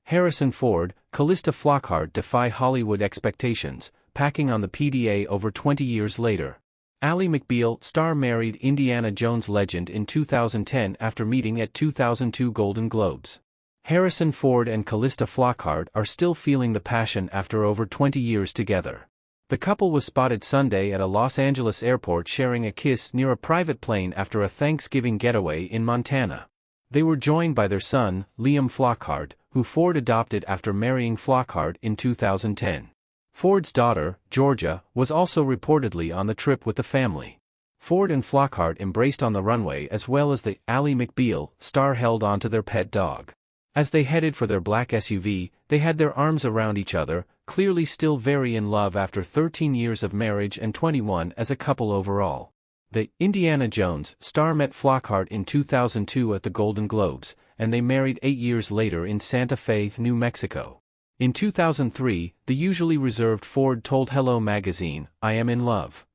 Harrison Ford, Calista Flockhart defy Hollywood expectations, packing on the PDA over 20 years later. Ally McBeal, star married Indiana Jones legend in 2010 after meeting at 2002 Golden Globes. Harrison Ford and Calista Flockhart are still feeling the passion after over 20 years together. The couple was spotted Sunday at a Los Angeles airport sharing a kiss near a private plane after a Thanksgiving getaway in Montana. They were joined by their son, Liam Flockhart, who Ford adopted after marrying Flockhart in 2010. Ford's daughter, Georgia, was also reportedly on the trip with the family. Ford and Flockhart embraced on the runway as well as the Ally McBeal star held onto their pet dog. As they headed for their black SUV, they had their arms around each other, clearly still very in love after 13 years of marriage and 21 as a couple overall. The Indiana Jones star met Flockhart in 2002 at the Golden Globes, and they married 8 years later in Santa Fe, New Mexico. In 2003, the usually reserved Ford told Hello magazine, "I am in love."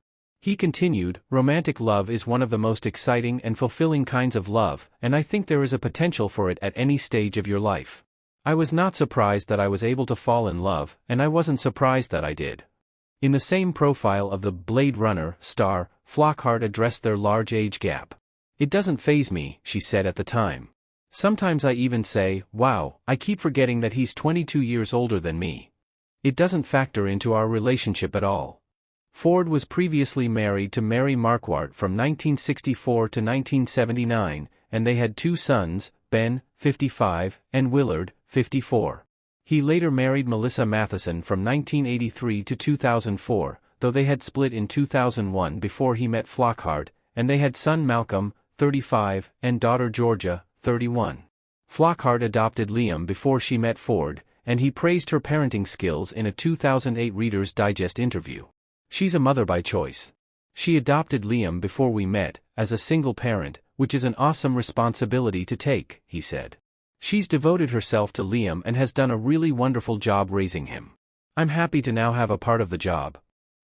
He continued, "Romantic love is one of the most exciting and fulfilling kinds of love, and I think there is a potential for it at any stage of your life. I was not surprised that I was able to fall in love, and I wasn't surprised that I did." In the same profile of the Blade Runner star, Flockhart addressed their large age gap. "It doesn't faze me," she said at the time. "Sometimes I even say, wow, I keep forgetting that he's 22 years older than me. It doesn't factor into our relationship at all." Ford was previously married to Mary Marquardt from 1964 to 1979, and they had 2 sons, Ben, 55, and Willard, 54. He later married Melissa Matheson from 1983 to 2004, though they had split in 2001 before he met Flockhart, and they had son Malcolm, 35, and daughter Georgia, 31. Flockhart adopted Liam before she met Ford, and he praised her parenting skills in a 2008 Reader's Digest interview. "She's a mother by choice. She adopted Liam before we met, as a single parent, which is an awesome responsibility to take," he said. "She's devoted herself to Liam and has done a really wonderful job raising him. I'm happy to now have a part of the job."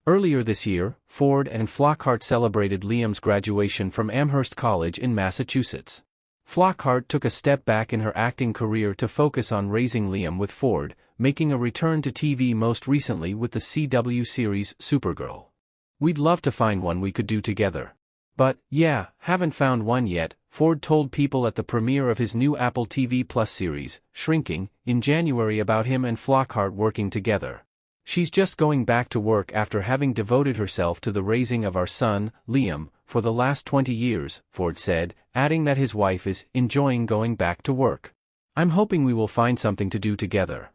Earlier this year, Ford and Flockhart celebrated Liam's graduation from Amherst College in Massachusetts. Flockhart took a step back in her acting career to focus on raising Liam with Ford, making a return to TV most recently with the CW series Supergirl. "We'd love to find one we could do together. But, yeah, haven't found one yet," Ford told people at the premiere of his new Apple TV Plus series, Shrinking, in January about him and Flockhart working together. "She's just going back to work after having devoted herself to the raising of our son, Liam, for the last 20 years, Ford said, adding that his wife is enjoying going back to work. "I'm hoping we will find something to do together."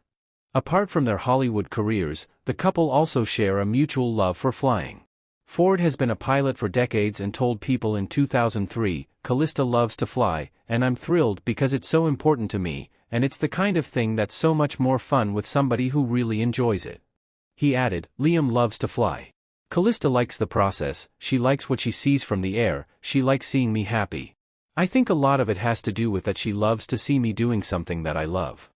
Apart from their Hollywood careers, the couple also share a mutual love for flying. Ford has been a pilot for decades and told People in 2003, "Calista loves to fly, and I'm thrilled because it's so important to me, and it's the kind of thing that's so much more fun with somebody who really enjoys it." He added, "Liam loves to fly. Calista likes the process, she likes what she sees from the air, she likes seeing me happy. I think a lot of it has to do with that she loves to see me doing something that I love."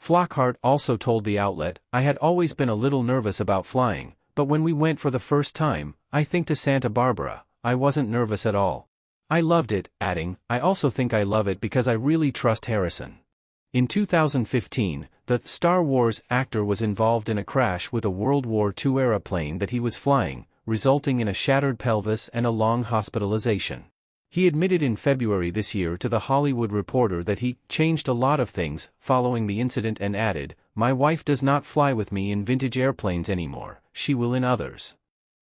Flockhart also told the outlet, "I had always been a little nervous about flying, but when we went for the first time, I think to Santa Barbara, I wasn't nervous at all. I loved it," adding, "I also think I love it because I really trust Harrison." In 2015, the Star Wars actor was involved in a crash with a World War II-era plane that he was flying, resulting in a shattered pelvis and a long hospitalization. He admitted in February this year to The Hollywood Reporter that he changed a lot of things following the incident and added, "My wife does not fly with me in vintage airplanes anymore, she will in others.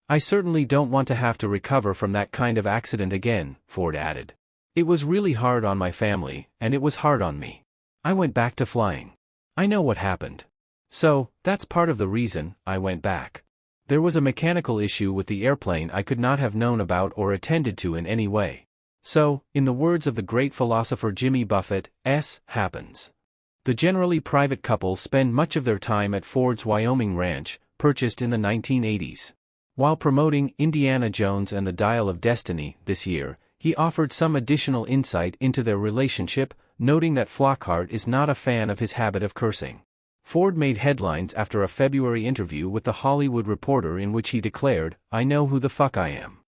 I certainly don't want to have to recover from that kind of accident again," Ford added. "It was really hard on my family, and it was hard on me. I went back to flying. I know what happened. So, that's part of the reason I went back. There was a mechanical issue with the airplane I could not have known about or attended to in any way. So, in the words of the great philosopher Jimmy Buffett, happens." The generally private couple spend much of their time at Ford's Wyoming ranch, purchased in the 1980s. While promoting Indiana Jones and the Dial of Destiny this year, he offered some additional insight into their relationship, noting that Flockhart is not a fan of his habit of cursing. Ford made headlines after a February interview with The Hollywood Reporter in which he declared, "I know who the fuck I am."